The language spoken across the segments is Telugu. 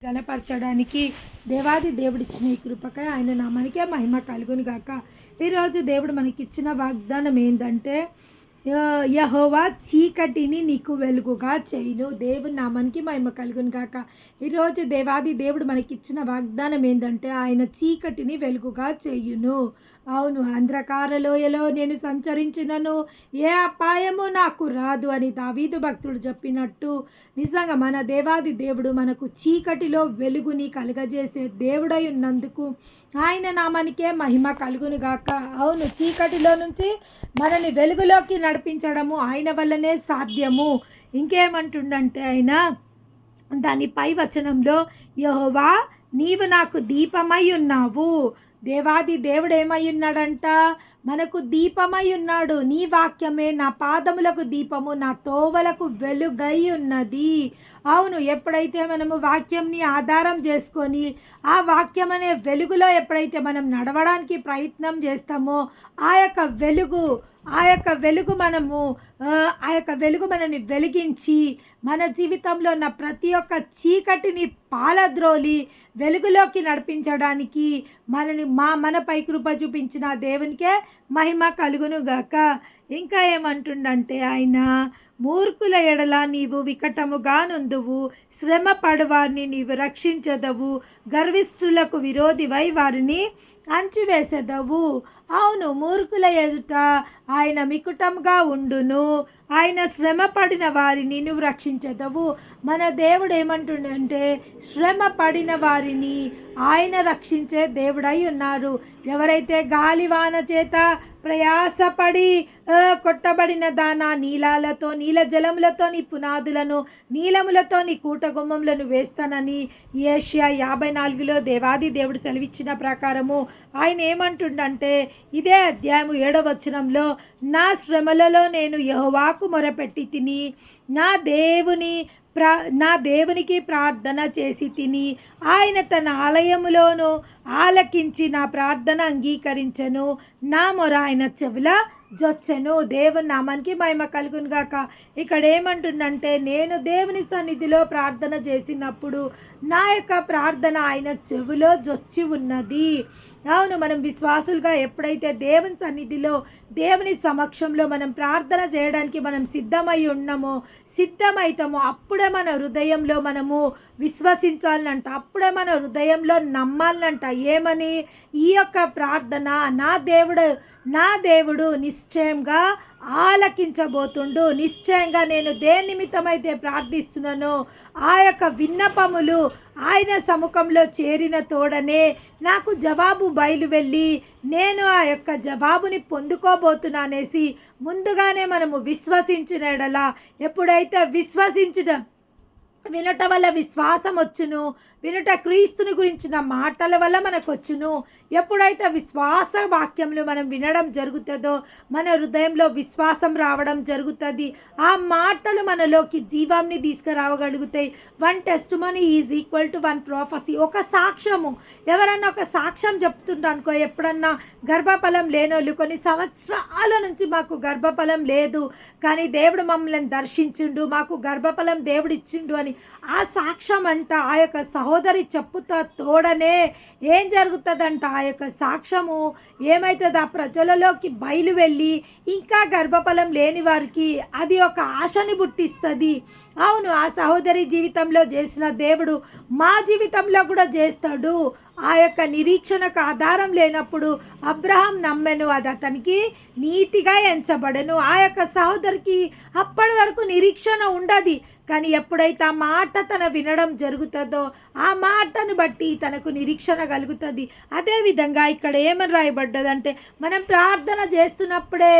గణపరచడానికి దేవాది దేవుడిచ్చిన ఈ కృపకై ఆయన నామానికే మహిమ కలుగును గాక. ఈరోజు దేవుడు మనకిచ్చిన వాగ్దానం ఏంటంటే యెహోవా చీకటిని నీకు వెలుగుగా చేయును. దేవుని నామానికి మహిమ కలుగును గాక. ఈరోజు దేవాది దేవుడు మనకిచ్చిన వాగ్దానం ఏంటంటే ఆయన చీకటిని వెలుగుగా చేయును. అవును, అంధకార లోయలో నేను సంచరించినను ఏ అపాయము నాకు రాదు అని దావీదు భక్తుడు చెప్పినట్టు నిజంగా మన దేవాది దేవుడు మనకు చీకటిలో వెలుగుని కలుగజేసే దేవుడై ఉన్నందుకు ఆయన నామానికే మహిమ కలుగును గాక. అవును, చీకటిలో నుంచి మనని వెలుగులోకి నడిపించడము ఆయన వల్లనే సాధ్యము. ఇంకేమంటుండంటే ఆయన దాని పై వచనంలో యెహోవా నీవు నాకు దీపమై ఉన్నావు. దేవాది దేవుడు ఏమై ఉన్నాడంట? మనకు దీపమై ఉన్నాడు. నీ వాక్యమే నా పాదములకు దీపము, నా తోవలకు వెలుగై ఉన్నది. అవును, ఎప్పుడైతే మనము వాక్యంని ఆధారం చేసుకొని ఆ వాక్యం అనే వెలుగులో ఎప్పుడైతే మనం నడవడానికి ప్రయత్నం చేస్తామో ఆ యొక్క వెలుగు మనని వెలిగించి మన జీవితంలో ఉన్న ప్రతి ఒక్క చీకటిని పాలద్రోలి వెలుగులోకి నడిపించడానికి మనపై కృప చూపించిన దేవునికే మహిమ కలుగును గాక. ఇంకా ఏమంటుండంటే ఆయన మూర్ఖుల ఎడల నీవు వికటముగా నుందువు, శ్రమ పడువారిని నీవు రక్షించదవు, గర్విష్ఠులకు విరోధివై వారిని అంచివేసెదవు. అవును, మూర్ఖుల ఎదుట ఆయన మికుటంగా ఉండును, ఆయన శ్రమ పడిన వారిని నువ్వు రక్షించదవు. మన దేవుడు ఏమంటుండంటే శ్రమ పడిన వారిని ఆయన రక్షించే దేవుడై ఉన్నారు. ఎవరైతే గాలివాన చేత ప్రయాసపడి కొట్టబడిన దానా నీలాలతో నీల జలములతో నీ పునాదులను నీలములతో నీ కూటగుమ్మములను వేస్తానని యెషయా 54లో దేవాది దేవుడు సెలవిచ్చిన ప్రకారము ఆయన ఏమంటుండంటే ఇదే అధ్యాయము 7వ వచనంలో నా శ్రమలలో నేను యెహోవాకు మొరపెట్టి తిని నా దేవునికి ప్రార్థన చేసి తిని ఆయన తన ఆలయములోను ఆలకించి నా ప్రార్థన అంగీకరించెను, నా మొర ఆయన చెవుల జొచ్చెను. దేవుని నామానికి మహిమ కలుగును గాక. ఇక్కడ ఏమంటుందంటే నేను దేవుని సన్నిధిలో ప్రార్థన చేసినప్పుడు నా యొక్క ప్రార్థన ఆయన చెవులో జొచ్చి ఉన్నది. అవును, మనం విశ్వాసులుగా ఎప్పుడైతే దేవుని సన్నిధిలో దేవుని సమక్షంలో మనం ప్రార్థన చేయడానికి మనం సిద్ధమవుతామో అప్పుడే మన హృదయంలో మనము విశ్వసించాలంట, అప్పుడే మన హృదయంలో నమ్మాలంట. ఏమని? ఈ యొక్క ప్రార్థన నా దేవుడు నిశ్చయంగా ఆలకించబోతుండు. నిశ్చయంగా నేను దేని నిమిత్తమైతే ప్రార్థిస్తున్నానో ఆ యొక్క విన్నపములు ఆయన సముఖంలో చేరిన తోడనే నాకు జవాబు బయలు వెళ్ళి నేను ఆ యొక్క జవాబుని పొందుకోబోతున్నానేసి ముందుగానే మనము విశ్వసించిన ఎడల ఎప్పుడైతే వినట వల్ల విశ్వాసం వచ్చును, వినుట క్రీస్తుని గురించిన మాటల వల్ల మనకు వచ్చును. ఎప్పుడైతే విశ్వాస వాక్యములు మనం వినడం జరుగుతుందో మన హృదయంలో విశ్వాసం రావడం జరుగుతుంది. ఆ మాటలు మనలోకి జీవాన్ని తీసుకురావగలుగుతాయి. 1 testimony is equal to 1 prophecy. ఒక సాక్ష్యము, ఎవరన్నా ఒక సాక్ష్యం చెప్తుంటా అనుకో, ఎప్పుడన్నా గర్భఫలం లేనోళ్ళు కొన్ని సంవత్సరాల నుంచి మాకు గర్భఫలం లేదు కానీ దేవుడు మమ్మల్ని దర్శించిండు, మాకు గర్భఫలం దేవుడు ఇచ్చిండు అని ఆ సాక్ష్యం అంట ఆ యొక్క సహోదరి చెప్పుతా తోడనే ఏం జరుగుతుందంట ఆ యొక్క సాక్ష్యము ఏమవుతుంది, ఆ ప్రజలలోకి బయలు వెళ్ళి ఇంకా గర్భఫలం లేని వారికి అది ఒక ఆశని పుట్టిస్తుంది. అవును, ఆ సహోదరి జీవితంలో చేసిన దేవుడు మా జీవితంలో కూడా చేస్తాడు. ఆ యొక్క నిరీక్షణకు ఆధారం లేనప్పుడు అబ్రహాం నమ్మెను, అది అతనికి నీతిగా ఎంచబడెను. ఆ యొక్క సహోదరికి అప్పటి వరకు నిరీక్షణ ఉండదు కానీ ఎప్పుడైతే ఆ మాట తన వినడం జరుగుతుందో ఆ మాటను బట్టి తనకు నిరీక్షణ కలుగుతుంది. అదేవిధంగా ఇక్కడ ఏమని రాయబడ్డదంటే మనం ప్రార్థన చేస్తున్నప్పుడే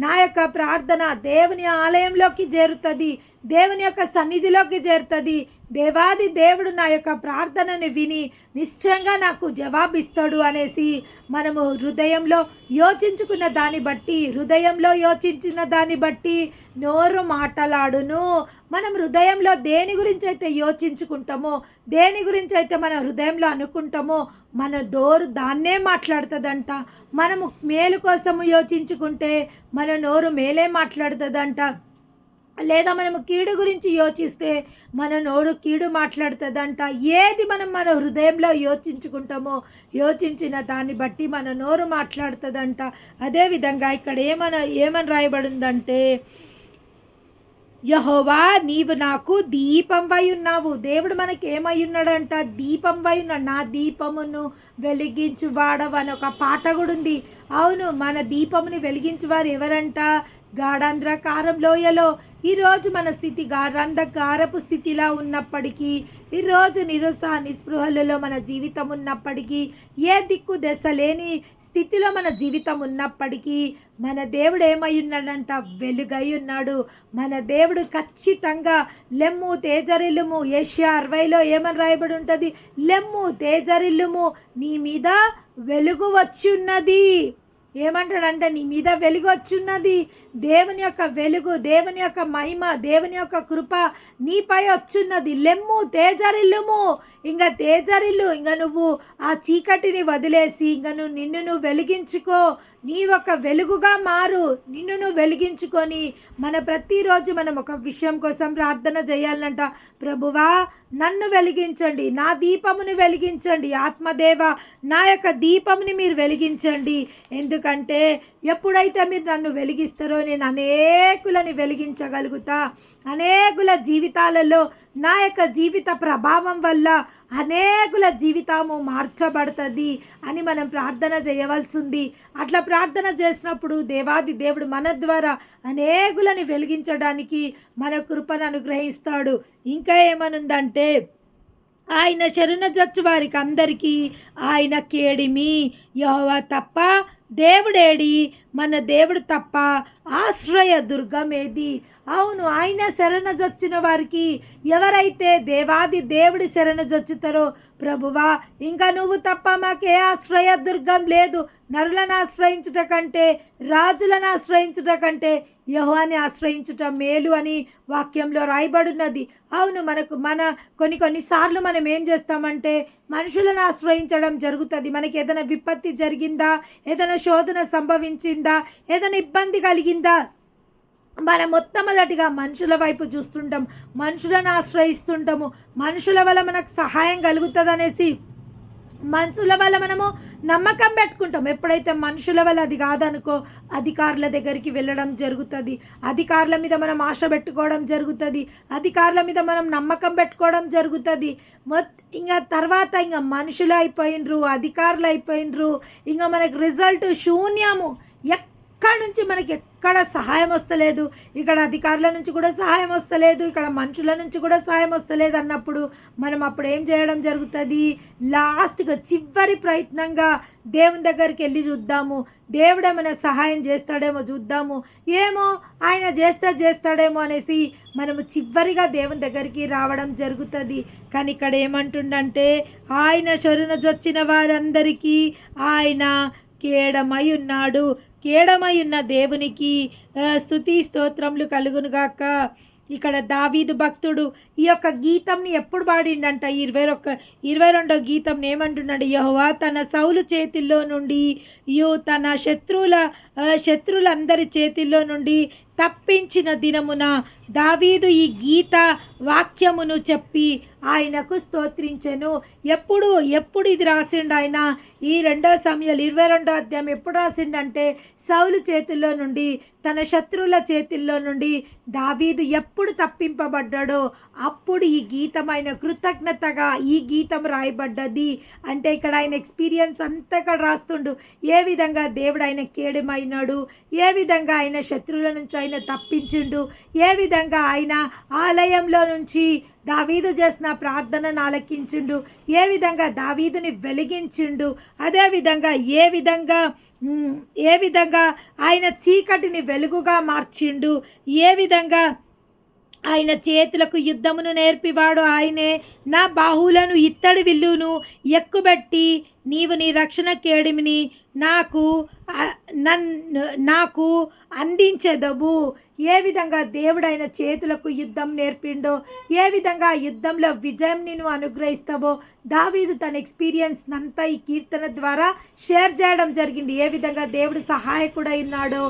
నా యొక్క ప్రార్థన దేవుని ఆలయంలోకి చేరుతుంది, దేవుని యొక్క సన్నిధిలోకి చేరుతుంది. దేవాది దేవుడు నా యొక్క ప్రార్థనని విని నిశ్చయంగా నాకు జవాబిస్తాడు అనేసి మనము హృదయంలో యోచించిన దాన్ని బట్టి నోరు మాటలాడును. మనం హృదయంలో దేని గురించి అయితే యోచించుకుంటామో, దేని గురించి అయితే మన హృదయంలో అనుకుంటామో మన నోరు దాన్నే మాట్లాడుతుందంట. మనము మేలు కోసము యోచించుకుంటే మన నోరు మేలే మాట్లాడుతుందంట. లేదా మనము కీడు గురించి యోచిస్తే మన నోరు కీడు మాట్లాడుతుందంట. ఏది మనం మన హృదయంలో యోచించుకుంటామో యోచించిన దాన్ని బట్టి మన నోరు మాట్లాడుతుందంట. అదేవిధంగా ఇక్కడ ఏమని రాయబడిందంటే, యెహోవా నీవు నాకు దీపంవై ఉన్నావు. దేవుడు మనకి ఏమై ఉన్నాడంట? దీపంవై ఉన్నాడు. నా దీపమును వెలిగించు వాడవు అని ఒక పాట కూడా ఉంది. అవును, మన దీపముని వెలిగించువారు ఎవరంట? గాఢాంధకారం లోయలో ఈరోజు మన స్థితి గాఢాంధకారపు స్థితిలా ఉన్నప్పటికీ, ఈరోజు నిస్పృహలలో మన జీవితం ఉన్నప్పటికీ, ఏ దిక్కు దశ లేని స్థితిలో మన జీవితం ఉన్నప్పటికీ, మన దేవుడు ఏమై ఉన్నాడంట? వెలుగై ఉన్నాడు. మన దేవుడు ఖచ్చితంగా లెమ్ము తేజరిల్లుము. ఏషియా 60లో ఏమని రాయబడి ఉంటుంది? లెమ్ము తేజరిల్లుము, నీ మీద వెలుగు వచ్చి ఉన్నది. ఏమంటాడంటే, నీ మీద వెలుగు వచ్చున్నది. దేవుని యొక్క వెలుగు, దేవుని యొక్క మహిమ, దేవుని యొక్క కృప నీపై వచ్చున్నది. లెమ్ము తేజరిల్లుము, ఇంకా తేజరిల్లు. ఇంకా నువ్వు ఆ చీకటిని వదిలేసి ఇంకా నిన్ను నువ్వు వెలిగించుకో. నీ ఒక వెలుగుగా మారు. నిన్ను నువ్వు వెలిగించుకొని ప్రతిరోజు మనం ఒక విషయం కోసం ప్రార్థన చేయాలంట. ప్రభువా నన్ను వెలిగించండి, నా దీపమును వెలిగించండి. ఆత్మదేవ నా యొక్క దీపముని మీరు వెలిగించండి. ఎందుకంటే ఎప్పుడైతే మీరు నన్ను వెలిగిస్తారో నేను అనేకులని వెలిగించగలుగుతా. అనేకుల జీవితాలలో నా యొక్క జీవిత ప్రభావం వల్ల అనేకుల జీవితము మార్చబడుతుంది అని మనం ప్రార్థన చేయవలసింది. అట్లా ప్రార్థన చేసినప్పుడు దేవాది దేవుడు మన ద్వారా అనేకులని వెలిగించడానికి మన కృపను అనుగ్రహిస్తాడు. ఇంకా ఏమనుందంటే, ఆయన శరణజొచ్చు వారికి అందరికీ ఆయన కేడిమి. యెహోవా తప్ప దేవుడేడి? మన దేవుడు తప్ప ఆశ్రయ దుర్గం ఏది? అవును, ఆయన శరణజొచ్చిన వారికి, ఎవరైతే దేవాది దేవుడి శరణజొచ్చుతారో, ప్రభువా ఇంకా నువ్వు తప్ప మాకే ఆశ్రయ దుర్గం లేదు. నరులను ఆశ్రయించుట కంటే, రాజులను ఆశ్రయించుట కంటే యెహోవాని ఆశ్రయించుట మేలు అని వాక్యంలో రాయబడినది. అవును, కొన్నిసార్లు మనం ఏం చేస్తామంటే మనుషులను ఆశ్రయించడం జరుగుతుంది. మనకి ఏదైనా విపత్తి జరిగిందా, ఏదైనా శోధన సంభవించిందా, ఏదైనా ఇబ్బంది కలిగిందా, మనం మొట్టమొదటిగా మనుషుల వైపు చూస్తుంటాం, మనుషులను ఆశ్రయిస్తుంటాము. మనుషుల వల్ల మనకు సహాయం కలుగుతుంది అనేసి మనుషుల వల్ల మనము నమ్మకం పెట్టుకుంటాం. ఎప్పుడైతే మనుషుల వల్ల అది కాదనుకో, అధికారుల దగ్గరికి వెళ్ళడం జరుగుతుంది. అధికారుల మీద మనం ఆశ పెట్టుకోవడం జరుగుతుంది. అధికారుల మీద మనం నమ్మకం పెట్టుకోవడం జరుగుతుంది. ఇంకా తర్వాత ఇంకా మనుషులు అయిపోయినరు, అధికారులు అయిపోయినరు, ఇంకా మనకు రిజల్ట్ శూన్యము. ఎక్కడి నుంచి మనకి ఎక్కడ సహాయం వస్తలేదు. ఇక్కడ అధికారుల నుంచి కూడా సహాయం వస్తలేదు, ఇక్కడ మనుషుల నుంచి కూడా సహాయం వస్తలేదు అన్నప్పుడు మనం అప్పుడు ఏం చేయడం జరుగుతుంది? లాస్ట్గా చివరి ప్రయత్నంగా దేవుని దగ్గరికి వెళ్ళి చూద్దాము. దేవుడు ఏమైనా సహాయం చేస్తాడేమో చూద్దాము, ఏమో ఆయన చేస్తాడేమో అనేసి మనము చివరిగా దేవుని దగ్గరికి రావడం జరుగుతుంది. కానీ ఇక్కడ ఏమంటుండంటే, ఆయన శరణుజొచ్చిన వారందరికీ ఆయన కేడమై ఉన్నాడు. కేడమై ఉన్న దేవునికి స్తుతి స్తోత్రములు కలుగునుగాక. ఇక్కడ దావీదు భక్తుడు ఈ యొక్క గీతంని ఎప్పుడు పాడిండంట? 22వ గీతం ఏమంటున్నాడు? యెహోవా తన సౌలు చేతిల్లో నుండి తన శత్రులందరి చేతిల్లో నుండి తప్పించిన దినమున దావీదు ఈ గీత వాక్యమును చెప్పి ఆయనకు స్తోత్రించెను. ఎప్పుడు ఇది రాసిండు ఆయన? ఈ 2 సమూయేలు 22వ అధ్యాయం ఎప్పుడు రాసిండంటే, సౌలు చేతుల్లో నుండి, తన శత్రువుల చేతుల్లో నుండి దావీదు ఎప్పుడు తప్పింపబడ్డాడో అప్పుడు ఈ గీతం ఆయన కృతజ్ఞతగా ఈ గీతం రాయబడ్డది. అంటే ఇక్కడ ఆయన ఎక్స్పీరియన్స్ అంతగా రాస్తుండు. ఏ విధంగా దేవుడు ఆయన కేడమైనాడు, ఏ విధంగా ఆయన శత్రువుల నుంచి ఆయన తప్పించిండు, ఏ విధంగా ఆయన ఆలయంలో నుంచి దావీదు చేసిన ప్రార్థనను ఆలకించిండు, ఏ విధంగా దావీదుని వెలిగించిండు, అదేవిధంగా ఏ విధంగా ఆయన చీకటిని వెలుగుగా మార్చిండు, ఏ విధంగా ఆయన చేతులకు యుద్ధమును నేర్పివాడు ఆయనే, నా బాహువులను ఇత్తడి విల్లును ఎక్కుబెట్టి నీవు నీ రక్షణ కేడిమిని నాకు నాకు అందించెదవు. ఏ విధంగా దేవుడైన చేతులకు యుద్ధం నేర్పిండో, ఏ విధంగా యుద్ధంలో విజయం నేను అనుగ్రహిస్తావో దావీదు తన ఎక్స్పీరియన్స్ అంతా ఈ కీర్తన ద్వారా షేర్ చేయడం జరిగింది. ఏ విధంగా దేవుడు సహాయకుడై ఉన్నాడో,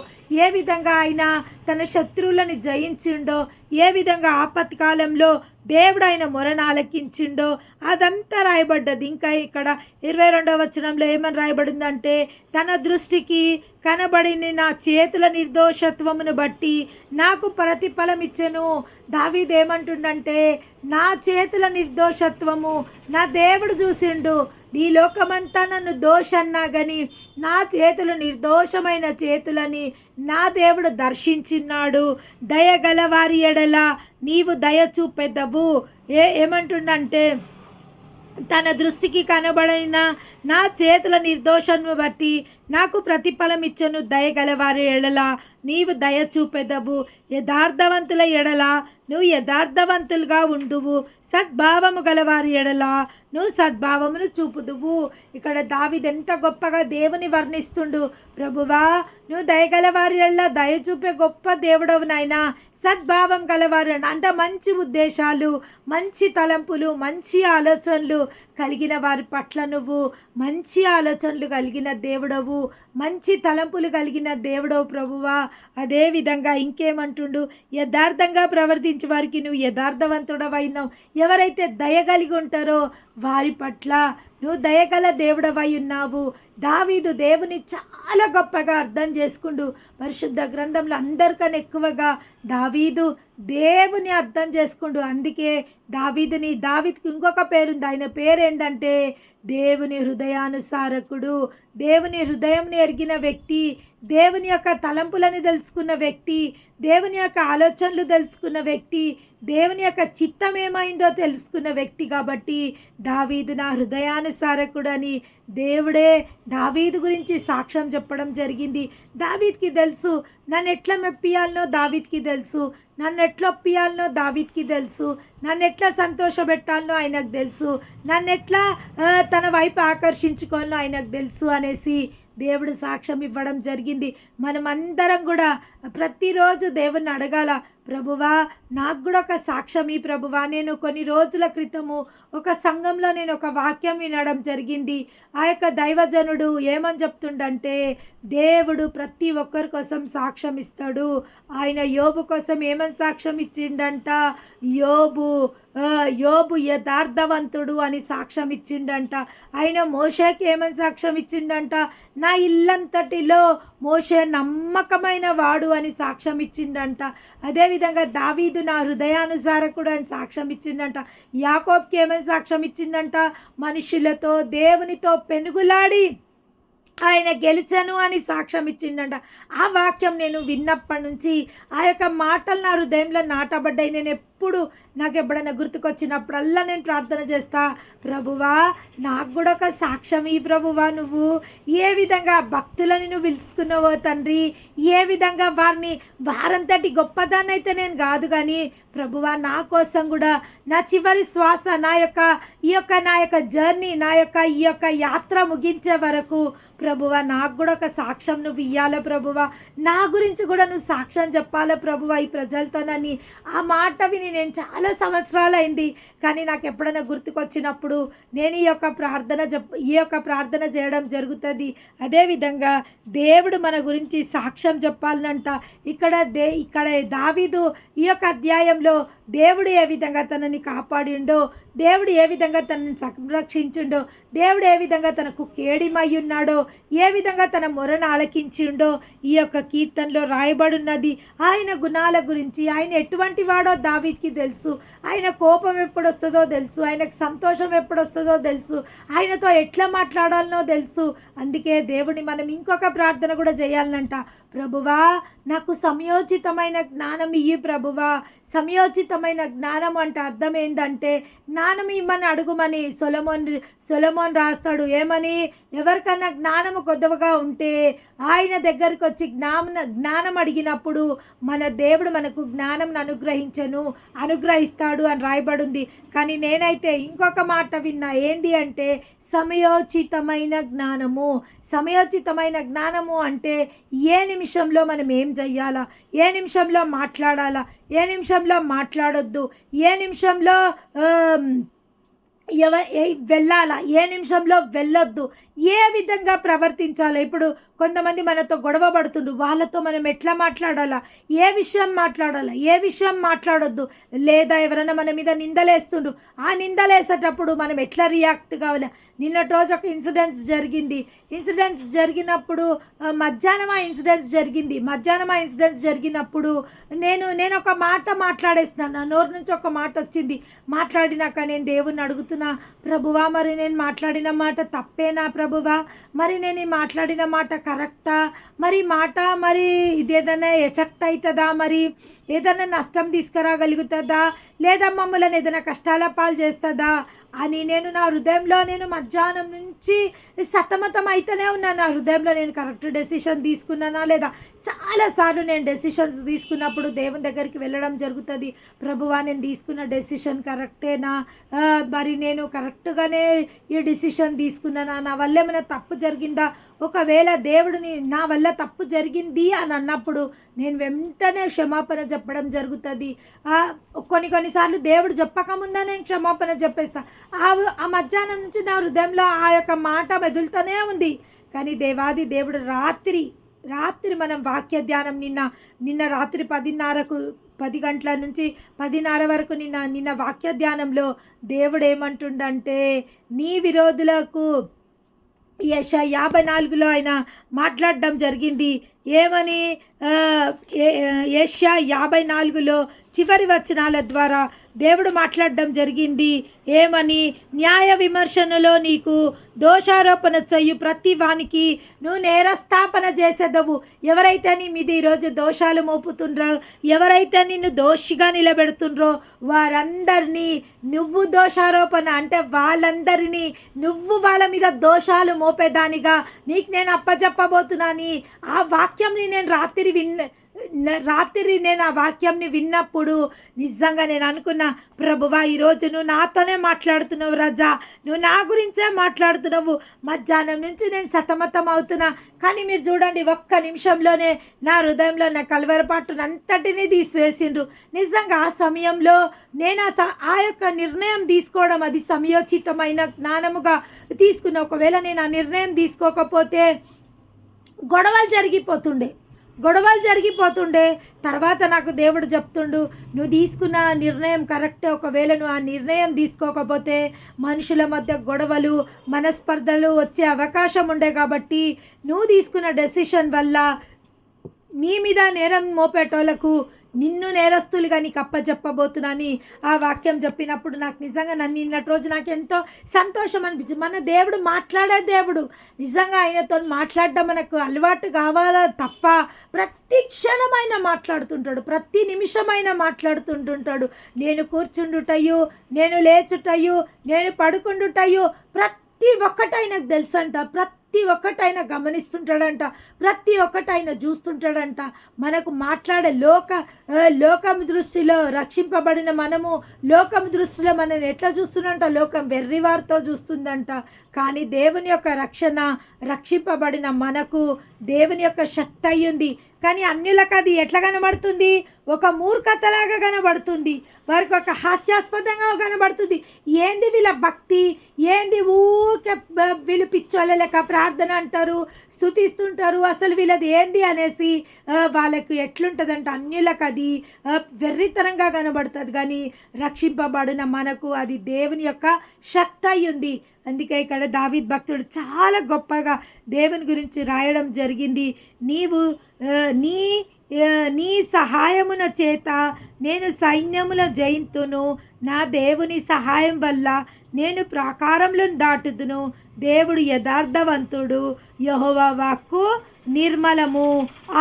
ఏ విధంగా ఆయన తన శత్రువులను జయించిండో, ఏ విధంగా ఆపత్కాలంలో దేవుడు ఆయన మొరను ఆలకించిండో అదంతా రాయబడ్డది. ఇంకా ఇక్కడ 22వ వచనంలో ఏమని రాయబడిందంటే, తన దృష్టికి కనబడిన నా చేతుల నిర్దోషత్వమును బట్టి నాకు ప్రతిఫలం ఇచ్చెను. దావీదు ఏమంటుండంటే, నా చేతుల నిర్దోషత్వము నా దేవుడు చూసిండు. ఈ లోకమంతా నన్ను దోషన్నా కానీ నా చేతులు నిర్దోషమైన చేతులని నా దేవుడు దర్శించినాడు. దయగల వారి ఎడల నీవు దయ చూపెదవు. ఏమంటుండంటే, తన దృష్టికి కనబడిన నా చేతుల నిర్దోషను బట్టి నాకు ప్రతిఫలం ఇచ్చను. దయగలవారి ఎడల నీవు దయ చూపెదవు. యథార్థవంతుల ఎడల నువ్వు యథార్థవంతులుగా ఉండువు. సద్భావము గలవారి ఎడల నువ్వు సద్భావమును చూపుదువు. ఇక్కడ దావీదు ఎంత గొప్పగా దేవుని వర్ణిస్తుండు. ప్రభువా, నువ్వు దయగలవారి ఎడల దయ చూపే గొప్ప దేవుడవు నాయనా. సద్భావం గలవారు అంటే మంచి ఉద్దేశాలు, మంచి తలంపులు, మంచి ఆలోచనలు కలిగిన వారి పట్ల నువ్వు మంచి ఆలోచనలు కలిగిన దేవుడవు, మంచి తలంపులు కలిగిన దేవుడవు ప్రభువా. అదేవిధంగా ఇంకేమంటుండు, యథార్థంగా ప్రవర్తించే వారికి నువ్వు యథార్థవంతుడవైనావు. ఎవరైతే దయ కలిగి ఉంటారో వారి పట్ల నువ్వు దయగల దేవుడవై ఉన్నావు. దావీదు దేవుని చాలా గొప్పగా అర్థం చేసుకుంటూ పరిశుద్ధ గ్రంథంలో అందరికన్నా ఎక్కువగా దావీదు దేవుని అర్థం చేసుకుంటూ, అందుకే దావీదుకి ఇంకొక పేరుంది. ఆయన పేరు ఏంటంటే దేవుని హృదయానుసారకుడు. దేవుని హృదయం ఎరిగిన వ్యక్తి, దేవుని యొక్క తలంపులని తెలుసుకున్న వ్యక్తి, దేవుని యొక్క ఆలోచనలు తెలుసుకున్న వ్యక్తి, దేవుని యొక్క చిత్తం ఏమైందో తెలుసుకున్న వ్యక్తి. కాబట్టి దావీదు నా హృదయానుసారకుడు అని దేవుడే దావీదు గురించి సాక్ష్యం చెప్పడం జరిగింది. దావీదుకి తెలుసు నన్ను ఎట్లా మెప్పియాలనో, దావీదుకి తెలుసు నన్ను ఎట్లా ఒప్పియాలనో, దావీదుకి తెలుసు నన్ను ఎట్లా సంతోషపెట్టాలనో ఆయనకు తెలుసు, నన్ను ఎట్లా తన వైపు ఆకర్షించుకోవాలనో ఆయనకు తెలుసు అనేసి దేవుడు సాక్ష్యం ఇవ్వడం జరిగింది. మనమందరం కూడా ప్రతిరోజు దేవుణ్ణి అడగాల, ప్రభువా నాకు కూడా ఒక సాక్ష్యం ఈ ప్రభువా. నేను కొన్ని రోజుల క్రితము ఒక సంఘంలో నేను ఒక వాక్యం వినడం జరిగింది. ఆ యొక్క దైవజనుడు ఏమని చెప్తుండంటే, దేవుడు ప్రతి ఒక్కరి కోసం సాక్ష్యం ఇస్తాడు. ఆయన యోబు కోసం ఏమని సాక్ష్యం ఇచ్చిండంట, యోబు యథార్థవంతుడు అని సాక్ష్యం ఇచ్చిండంట. ఆయన మోషేకి ఏమని సాక్ష్యం ఇచ్చిండంట, నా ఇల్లంతటిలో మోషే నమ్మకమైన వాడు అని సాక్ష్యం ఇచ్చిండంట. అదేవిధంగా దావీదు నా హృదయానుసారకుడు అని సాక్ష్యం ఇచ్చిండంట. యాకోబ్కి ఏమని సాక్ష్యం ఇచ్చిండంట, మనుషులతో దేవునితో పెనుగులాడి ఆయన గెలిచను అని సాక్ష్యం ఇచ్చిండంట. ఆ వాక్యం నేను విన్నప్పటి నుంచి ఆ యొక్క మాటలు నా హృదయంలో నాటబడ్డాయి. నేను ఎప్పుడు నాకు ఎప్పుడైనా గుర్తుకొచ్చినప్పుడల్లా నేను ప్రార్థన చేస్తా, ప్రభువా నాకు కూడా ఒక సాక్ష్యం ఈ ప్రభువా, నువ్వు ఏ విధంగా భక్తులని నువ్వు పిలుచుకున్నావో తండ్రి, ఏ విధంగా వారంతటి గొప్పదాన్ని అయితే నేను కాదు కానీ ప్రభువా నా కోసం కూడా నా చివరి శ్వాస నా యొక్క జర్నీ ఈ యొక్క యాత్ర ముగించే వరకు ప్రభువా నాకు కూడా ఒక సాక్ష్యం నువ్వు ఇయ్యాల ప్రభువా, నా గురించి కూడా నువ్వు సాక్ష్యం చెప్పాలా ప్రభువా ఈ ప్రజలతోనని. ఆ మాట విని నేను చాలా సంవత్సరాలు అయింది, కానీ నాకు ఎప్పుడైనా గుర్తుకొచ్చినప్పుడు నేను ఈ యొక్క ప్రార్థన చేయడం జరుగుతుంది. అదేవిధంగా దేవుడు మన గురించి సాక్ష్యం చెప్పాలంట. ఇక్కడ దావీదు ఈ యొక్క అధ్యాయంలో దేవుడు ఏ విధంగా తనని కాపాడిండో, దేవుడు ఏ విధంగా తనని సంరక్షించిండో, దేవుడు ఏ విధంగా తనకు కేడిమై ఉన్నాడో, ఏ విధంగా తన మొరను ఆలకించిండో ఈ యొక్క కీర్తనలో రాయబడున్నది. ఆయన గుణాల గురించి, ఆయన ఎటువంటి వాడో దావీదుకి తెలుసు. ఆయన కోపం ఎప్పుడు వస్తుందో తెలుసు, ఆయనకు సంతోషం ఎప్పుడు వస్తుందో తెలుసు, ఆయనతో ఎట్లా మాట్లాడాలనో తెలుసు. అందుకే దేవుని మనం ఇంకొక ప్రార్థన కూడా చేయాలంట, ప్రభువా నాకు సమయోచితమైన జ్ఞానం ఇయ్యి ప్రభువా. సమయోచితమైన జ్ఞానం అంటే అర్థం ఏంటంటే, జ్ఞానం ఇమ్మని అడుగుమని సొలొమోన్ రాస్తాడు. ఏమని, ఎవరికన్నా జ్ఞానము కొద్దిగా ఉంటే ఆయన దగ్గరికి వచ్చి జ్ఞానం అడిగినప్పుడు మన దేవుడు మనకు జ్ఞానం అనుగ్రహించను అనుగ్రహిస్తాడు అని రాయబడింది. కానీ నేనైతే ఇంకొక మాట విన్నా, ఏంది అంటే సమయోచితమైన జ్ఞానము. సమయోచితమైన జ్ఞానము అంటే ఏ నిమిషంలో మనం ఏం చెయ్యాలా, ఏ నిమిషంలో మాట్లాడాలా, ఏ నిమిషంలో మాట్లాడొద్దు, ఏ నిమిషంలో వెళ్ళాలా, ఏ నిమిషంలో వెళ్ళొద్దు, ఏ విధంగా ప్రవర్తించాలి. ఇప్పుడు కొంతమంది మనతో గొడవ పడుతుండ్రు, వాళ్ళతో మనం ఎట్లా మాట్లాడాలా, ఏ విషయం మాట్లాడాలా, ఏ విషయం మాట్లాడొద్దు. లేదా ఎవరైనా మన మీద నిందలేస్తుండ్రు, ఆ నిందలేసేటప్పుడు మనం ఎట్లా రియాక్ట్ కావాలి. నిన్నటి రోజు ఒక ఇన్సిడెంట్స్ జరిగినప్పుడు మధ్యాహ్నం ఆ ఇన్సిడెంట్స్ జరిగినప్పుడు నేను ఒక మాట మాట్లాడేస్తున్నాను. నా నోరు నుంచి ఒక మాట వచ్చింది. మాట్లాడినాక నేను దేవుణ్ణి అడుగుతున్నా, ప్రభువా మరి నేను మాట్లాడిన మాట తప్పేనా ప్రభువా, మరి నేను ఈ మాట్లాడిన మాట కరెక్టా, మరి ఇదేదైనా ఎఫెక్ట్ అవుతుందా, మరి ఏదైనా నష్టం తీసుకురాగలుగుతుందా, లేదా మమ్మల్ని ఏదైనా కష్టాల పాలు చేస్తుందా అని నా హృదయంలో మధ్యాహ్నం నుంచి సతమతం అయితేనే ఉన్నాను. నా హృదయంలో నేను కరెక్ట్ డెసిషన్ తీసుకున్నానా లేదా. చాలాసార్లు నేను డెసిషన్స్ తీసుకున్నప్పుడు దేవుని దగ్గరికి వెళ్ళడం జరుగుతుంది. ప్రభువా నేను తీసుకున్న డెసిషన్ కరెక్టేనా, మరి నేను కరెక్ట్గానే ఈ డెసిషన్ తీసుకున్నానా, నా వల్ల ఏమైనా తప్పు జరిగిందా. ఒకవేళ దేవుడిని నా వల్ల తప్పు జరిగింది అని అన్నప్పుడు నేను వెంటనే క్షమాపణ చెప్పడం జరుగుతుంది. కొన్నిసార్లు దేవుడు చెప్పకముందే నేను క్షమాపణ చెప్పేస్తా. ఆ మధ్యాహ్నం నుంచి నా హృదయంలో ఆ యొక్క మాట మెదులుతూనే ఉంది. కానీ దేవాది దేవుడు రాత్రి మనం వాక్య ధ్యానం నిన్న రాత్రి 10 గంటల నుంచి 10:30 వరకు నిన్న వాక్య ధ్యానంలో దేవుడు ఏమంటుండంటే, నీ విరోధులకు యెషయా 54లో ఆయన మాట్లాడడం జరిగింది. ఏమని? యెషయా 54లో చివరి వచనాల ద్వారా దేవుడు మాట్లాడడం జరిగింది. ఏమని? న్యాయ విమర్శనలో నీకు దోషారోపణ చెయ్యు ప్రతి వానికి నువ్వు నేరస్థాపన చేసేదవు. ఎవరైతే నీ మీద ఈరోజు దోషాలు మోపుతుండ్రో, ఎవరైతే నిన్ను దోషిగా నిలబెడుతుండ్రో వారందరినీ నువ్వు దోషారోపణ అంటే వాళ్ళందరినీ నువ్వు వాళ్ళ మీద దోషాలు మోపేదానిగా నీకు నేను అప్పచెప్పబోతున్నాని. ఆ వాక్యంని నేను రాత్రి నేను ఆ వాక్యంని విన్నప్పుడు నిజంగా నేను అనుకున్నా, ప్రభువా ఈరోజు నువ్వు నాతోనే మాట్లాడుతున్నావు రాజా, నువ్వు నా గురించే మాట్లాడుతున్నావు. మధ్యాహ్నం నుంచి నేను సతమతం అవుతున్నా, కానీ మీరు చూడండి ఒక్క నిమిషంలోనే నా హృదయంలో నా కలవరపాటునంతటినీ తీసివేసిండ్రు. నిజంగా ఆ సమయంలో నేను ఆ యొక్క నిర్ణయం తీసుకోవడం అది సమయోచితమైన జ్ఞానముగా తీసుకున్నా. ఒకవేళ నేను ఆ నిర్ణయం తీసుకోకపోతే గొడవలు జరిగిపోతుండే. తర్వాత నాకు దేవుడు చెప్తుండు, నువ్వు తీసుకున్న నిర్ణయం కరెక్టే. ఒకవేళ నువ్వు ఆ నిర్ణయం తీసుకోకపోతే మనుషుల మధ్య గొడవలు, మనస్పర్ధలు వచ్చే అవకాశం ఉండే. కాబట్టి నువ్వు తీసుకున్న డెసిషన్ వల్ల నీ మీద నేరం మోపేటోళ్లకు నిన్ను నేరస్తులుగా నీకు అప్పచెప్పబోతున్నాని ఆ వాక్యం చెప్పినప్పుడు నాకు నిజంగా నిన్నటి రోజు నాకు ఎంతో సంతోషం అనిపించింది. మన దేవుడు మాట్లాడే దేవుడు. నిజంగా ఆయనతో మాట్లాడడం మనకు అలవాటు కావాలా తప్ప ప్రతి క్షణమైన మాట్లాడుతుంటాడు, ప్రతి నిమిషమైన మాట్లాడుతుంటుంటాడు. నేను కూర్చుండుటయు, నేను లేచుటయు, నేను పడుకుండుటయు ప్రతి ఒక్కటి ఆయనకు తెలుసంట. ప్రతి ఒక్కటి ఆయన గమనిస్తుంటాడంట, ప్రతి ఒక్కటి ఆయన చూస్తుంటాడంట. మనకు మాట్లాడే లోకం దృష్టిలో రక్షింపబడిన మనము లోకం దృష్టిలో మనల్ని ఎట్లా చూస్తుందంట, లోకం వెర్రివారితో చూస్తుందంట. కానీ దేవుని యొక్క రక్షింపబడిన మనకు దేవుని యొక్క శక్తి అయ్యింది. కానీ అన్యులకు అది ఎట్లా కనబడుతుంది? ఒక మూర్ఖతలాగా కనబడుతుంది, వారికి ఒక హాస్యాస్పదంగా కనబడుతుంది. ఏంది వీళ్ళ భక్తి, ఏంది ఊరికే వీళ్ళు పిచ్చోళ్ళ లెక్క ప్రార్థన అంటారు, స్తుతిస్తుంటారు, అసలు వీళ్ళది ఏంది అనేసి వాళ్ళకు ఎట్లుంటుందంట, అన్యులకు అది వెర్రితనంగా కనబడుతుంది. కానీ రక్షింపబడిన మనకు అది దేవుని యొక్క శక్తి అయ్యింది. అందుకే ఇక్కడ దావీద్ భక్తుడు చాలా గొప్పగా దేవుని గురించి రాయడం జరిగింది. నీ సహాయమున చేత నేను సైన్యముల జయింతును, నా దేవుని సహాయం వల్ల నేను ప్రాకారములను దాటుదును. దేవుడు యథార్థవంతుడు, యెహోవా వాక్కు నిర్మలము.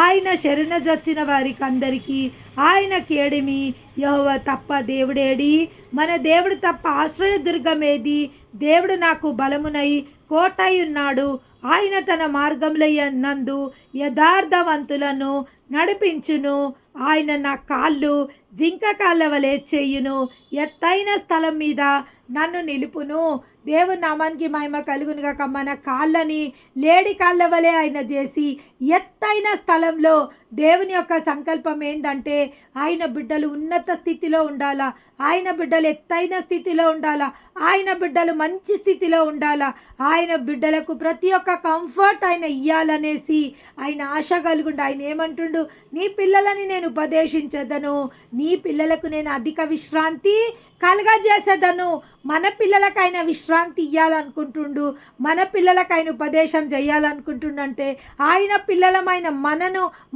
ఆయన శరణజొచ్చిన వారికి అందరికీ ఆయన కేడిమి. యెహోవా తప్ప దేవుడేడి? మన దేవుడు తప్ప ఆశ్రయదుర్గమేది? దేవుడు నాకు బలమునై కోటై ఉన్నాడు. ఆయన తన మార్గంలో నందు యథార్థవంతులను నడిపించును. ఆయన నా కాళ్ళు జింక కాళ్ళ వలె చేయును, ఎత్తైన స్థలం మీద నన్ను నిలుపును. దేవుని నామానికి మహిమ కలుగును గాక. మన కాళ్ళని లేడి కాళ్ళ వలె ఆయన చేసి ఎత్తైన స్థలంలో, దేవుని యొక్క సంకల్పం ఏంటంటే ఆయన బిడ్డలు ఉన్నత స్థితిలో ఉండాలా, ఆయన బిడ్డలు ఎత్తైన స్థితిలో ఉండాలా, ఆయన బిడ్డలు మంచి స్థితిలో ఉండాలా, ఆయన బిడ్డలకు ప్రతి ఒక్క కంఫర్ట్ ఆయన ఇయ్యాలనేసి ఆయన ఆశ కలుగుండు. ఆయన ఏమంటుండు, నీ పిల్లలని నేను ఉపదేశించదను, నీ పిల్లలకు నేను అధిక విశ్రాంతి కలగజేసేదను. మన పిల్లలకు ఆయన విశ్రాంతి ఇవ్వాలనుకుంటుండు, మన పిల్లలకు ఆయన ఉపదేశం చేయాలనుకుంటుండంటే ఆయన పిల్లలమైన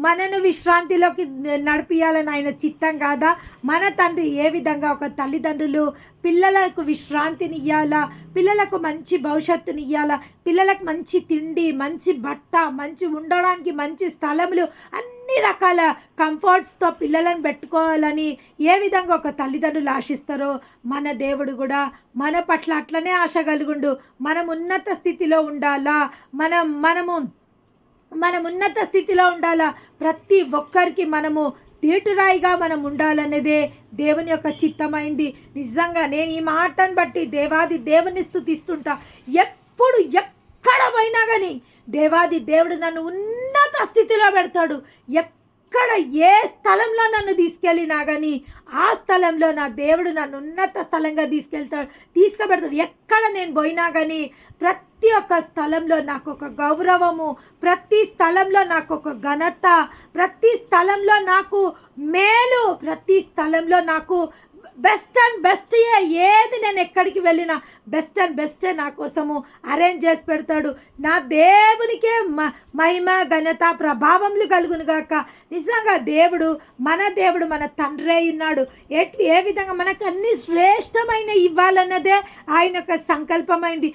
మనను విశ్రాంతిలోకి నడిపియాలని ఆయన చిత్తం కాదా? మన తండ్రి ఏ విధంగా ఒక తల్లిదండ్రులు పిల్లలకు విశ్రాంతిని ఇవ్వాలా, పిల్లలకు మంచి భవిష్యత్తుని ఇవ్వాలా, పిల్లలకు మంచి తిండి, మంచి బట్ట, మంచి ఉండడానికి మంచి స్థలములు, అన్ని రకాల కంఫర్ట్స్తో పిల్లలను పెట్టుకోవాలని ఏ విధంగా ఒక తల్లిదండ్రులు ఆశిస్తారో మన దేవుడు కూడా మన పట్ల అట్లనే ఆశ కలుగుండు. మనం ఉన్నత స్థితిలో ఉండాలా, మనం ఉన్నత స్థితిలో ఉండాలా, ప్రతి ఒక్కరికి మనము తీటురాయిగా మనం ఉండాలనేదే దేవుని యొక్క చిత్తమైంది. నిజంగా నేను ఈ మాటను బట్టి దేవాది దేవుని స్తుతిస్తుంటా. ఎక్కడ పోయినా కానీ దేవాది దేవుడు నన్ను ఉన్నత స్థితిలో పెడతాడు. ఎక్కడ ఏ స్థలంలో నన్ను తీసుకెళ్ళినా కానీ ఆ స్థలంలో నా దేవుడు నన్ను ఉన్నత స్థలంగా తీసుకుపెడతాడు. ఎక్కడ నేను పోయినా కానీ ప్రతి ఒక్క స్థలంలో నాకు ఒక గౌరవము, ప్రతి స్థలంలో నాకు ఒక ఘనత, ప్రతి స్థలంలో నాకు మేలు, ప్రతి స్థలంలో నాకు బెస్ట్ అండ్ బెస్ట్. ఏది నేను ఎక్కడికి వెళ్ళినా బెస్ట్ అండ్ బెస్టే నా కోసము అరేంజ్ చేసి పెడతాడు. నా దేవునికే మహిమ ఘనత ప్రభావములు కలుగును గాక. నిజంగా దేవుడు మన తండ్రి ఉన్నాడు. ఏ విధంగా మనకు అన్ని శ్రేష్టమైన ఇవ్వాలన్నదే ఆయన యొక్క సంకల్పమైంది.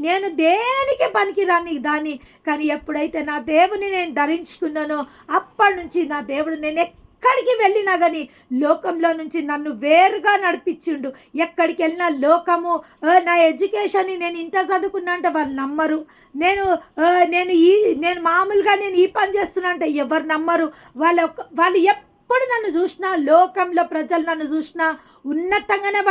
నేను దేనికి పనికిరాని దాన్ని, కానీ ఎప్పుడైతే నా దేవుని నేను ధరించుకున్నానో అప్పటి నుంచి నా దేవుడు నేను ఎక్కడికి వెళ్ళినా కానీ లోకంలో నుంచి నన్ను వేరుగా నడిపించిండు. ఎక్కడికి వెళ్ళినా లోకము నా ఎడ్యుకేషన్ని నేను ఇంత చదువుకున్నా అంటే వాళ్ళు నమ్మరు. నేను మామూలుగా నేను ఈ పని చేస్తున్నా అంటే ఎవరు నమ్మరు. వాళ్ళు ఎప్పుడు నన్ను చూసినా, లోకంలో ప్రజలు నన్ను చూసినా ఉన్నతంగానే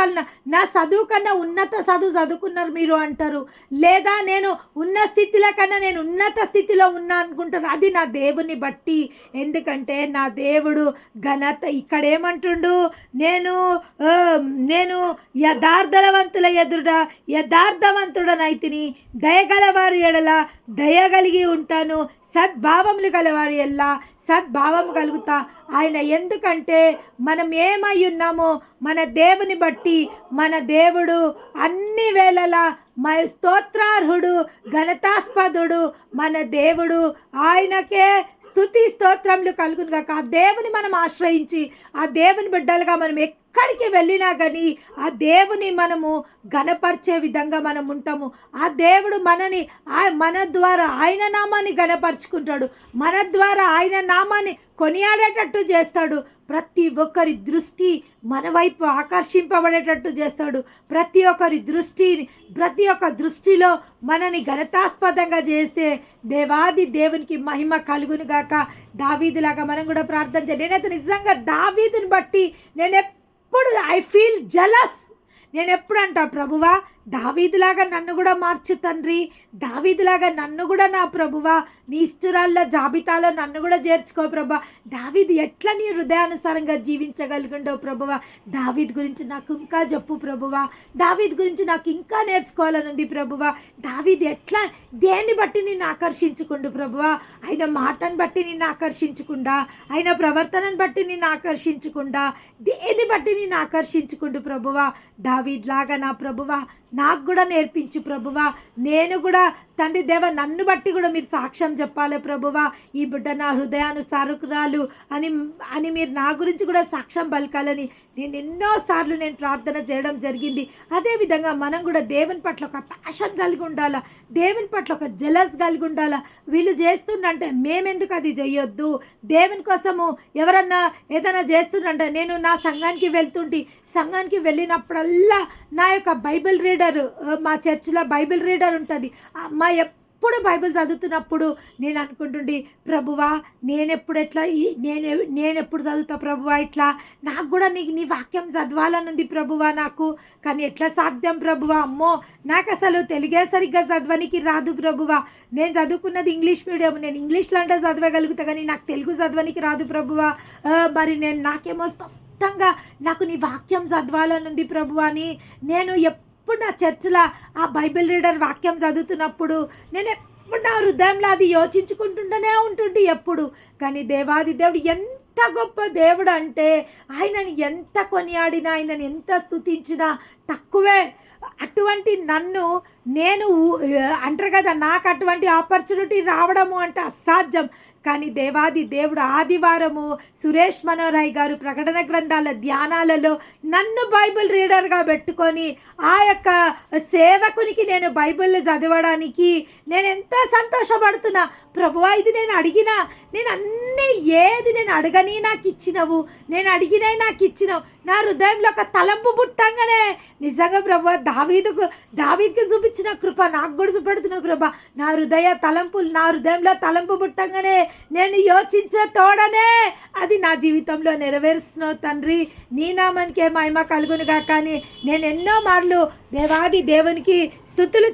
నా చదువు కన్నా ఉన్నత చదువుకున్నారు మీరు అంటారు, లేదా నేను ఉన్న స్థితిలో కన్నా నేను ఉన్నత స్థితిలో ఉన్నా అనుకుంటారు. అది నా దేవుని బట్టి. ఎందుకంటే నా దేవుడు ఘనత ఇక్కడ ఏమంటుండు, నేను యథార్థవంతుల ఎదుట యథార్థవంతుడనైతిని, దయగలవారి ఎడల దయగలిగి ఉంటాను, సద్భావములు గలవాడి ఎల్లా సద్భావం కలుగుతా. ఆయన ఎందుకంటే మనం ఏమై ఉన్నామో మన దేవుని బట్టి మన దేవుడు అన్ని వేళలా స్తోత్రార్హుడు, ఘనతాస్పదుడు. మన దేవుడు, ఆయనకే స్తుతి స్తోత్రములు కలుగును గాక. ఆ దేవుని మనం ఆశ్రయించి ఆ దేవుని బిడ్డలుగా మనం ఎక్కడికి వెళ్ళినా కానీ ఆ దేవుని మనము ఘనపరిచే విధంగా మనం ఉంటాము. ఆ దేవుడు మన ద్వారా ఆయన నామాన్ని ఘనపరుచుకుంటాడు, మన ద్వారా ఆయన నామాన్ని కొనియాడేటట్టు చేస్తాడు. ప్రతి ఒక్కరి దృష్టి మన వైపు ఆకర్షింపబడేటట్టు చేస్తాడు. ప్రతి ఒక్క దృష్టిలో మనని ఘనతాస్పదంగా చేసే దేవాది దేవునికి మహిమ కలుగును గాక. దావీదులాగా మనం కూడా ప్రార్థన చేయాలి. నేనైతే నిజంగా దావీదుని బట్టి ఐ ఫీల్ జలస్. నేను ఎప్పుడు అంటా, ప్రభువా దావీదులాగా నన్ను కూడా మార్చు తండ్రి, దావీదులాగా నన్ను కూడా నా ప్రభువా నీ ఇష్టురాళ్ళ జాబితాలో నన్ను కూడా చేర్చుకో ప్రభువా. దావీదు ఎట్లా నీ హృదయానుసారంగా జీవించగలిగిండో ప్రభువా, దావీదు గురించి నాకు ఇంకా చెప్పు ప్రభువా, దావీదు గురించి నాకు ఇంకా నేర్చుకోవాలని ఉంది ప్రభువా. దావీదు ఎట్లా దేన్ని బట్టి నిన్ను ఆకర్షించుకుండు ప్రభువా, ఆయన మాటను బట్టి నిన్ను ఆకర్షించకుండా, ఆయన ప్రవర్తనను బట్టి నిన్ను ఆకర్షించకుండా, దేన్ని బట్టి నిన్ను ఆకర్షించుకుండు ప్రభువా. దావీదులాగా నా ప్రభువా నాకు కూడా నేర్పించు ప్రభువా. నేను కూడా తండ్రి దేవ నన్ను బట్టి కూడా మీరు సాక్ష్యం చెప్పాలి ప్రభువా. ఈ బిడ్డ నా హృదయానుసారుకురాలు అని మీరు నా గురించి కూడా సాక్ష్యం పలకాలని నేను ఎన్నోసార్లు ప్రార్థన చేయడం జరిగింది. అదేవిధంగా మనం కూడా దేవుని పట్ల ఒక ప్యాషన్ కలిగి ఉండాలా, దేవుని పట్ల ఒక జలస్ కలిగి ఉండాలా. వీళ్ళు చేస్తుండంటే మేమెందుకు అది చేయొద్దు, దేవుని కోసము ఎవరన్నా ఏదైనా చేస్తుండంటే నేను నా సంఘానికి వెళ్ళినప్పుడల్లా నా యొక్క బైబిల్ రీడర్, మా చర్చిలో బైబిల్ రీడర్ ఉంటుంది, అమ్మాయి ఎప్పుడు బైబిల్ చదువుతున్నప్పుడు నేను అనుకుంటుండి, ప్రభువా నేనెప్పుడు చదువుతా ప్రభువా ఇట్లా, నాకు కూడా నీ వాక్యం చదవాలనుంది ప్రభువా నాకు, కానీ ఎట్లా సాధ్యం ప్రభువా, అమ్మో నాకు అసలు తెలుగే సరిగ్గా చదవనికి రాదు ప్రభువా, నేను చదువుకున్నది ఇంగ్లీష్ మీడియం, నేను ఇంగ్లీష్లో అంటే చదవగలుగుతా కానీ నాకు తెలుగు చదవనికి రాదు ప్రభువా, మరి నాకేమో స్పష్టంగా నాకు నీ వాక్యం చదవాలనుంది ప్రభువా అని నేను ఎప్పుడు నా చర్చిలో ఆ బైబిల్ రీడర్ వాక్యం చదువుతున్నప్పుడు నేను ఎప్పుడు నా హృదయంలో అది యోచించుకుంటుంటూనే ఉంటుంది ఎప్పుడు. కానీ దేవాది దేవుడు ఎంత గొప్ప దేవుడు అంటే ఆయనని ఎంత కొనియాడినా, ఆయనని ఎంత స్తుతించినా తక్కువే. అటువంటి నన్ను అంటారు కదా, నాకు అటువంటి ఆపర్చునిటీ రావడము అంటే అసాధ్యం. కానీ దేవాది దేవుడు ఆదివారము సురేష్ మనోరాయ్ గారు ప్రకటన గ్రంథాల ధ్యానాలలో నన్ను బైబిల్ రీడర్గా పెట్టుకొని ఆ యొక్క సేవకునికి నేను బైబిల్ చదవడానికి నేను ఎంతో సంతోషపడుతున్నా. ప్రభువా ఇది నేను అడిగినా, ఏది నేను అడగని నాకు ఇచ్చినవు, నేను అడిగినవి నాకు ఇచ్చినావు. నా హృదయంలో ఒక తలంపు పుట్టంగానే నిజంగా ప్రభువా దావీదుకి చూపించిన కృప నాకు కూడా చూపెడుతున్నావు ప్రభా. నా హృదయంలో తలంపు పుట్టంగానే నేను యోచించే తోడనే అది నా జీవితంలో నెరవేరుస్తున్నావు తండ్రి. నీ నామానికే మహిమ కలుగునుగా. కానీ నేను ఎన్నో మార్లు దేవాది దేవునికి స్తుతులు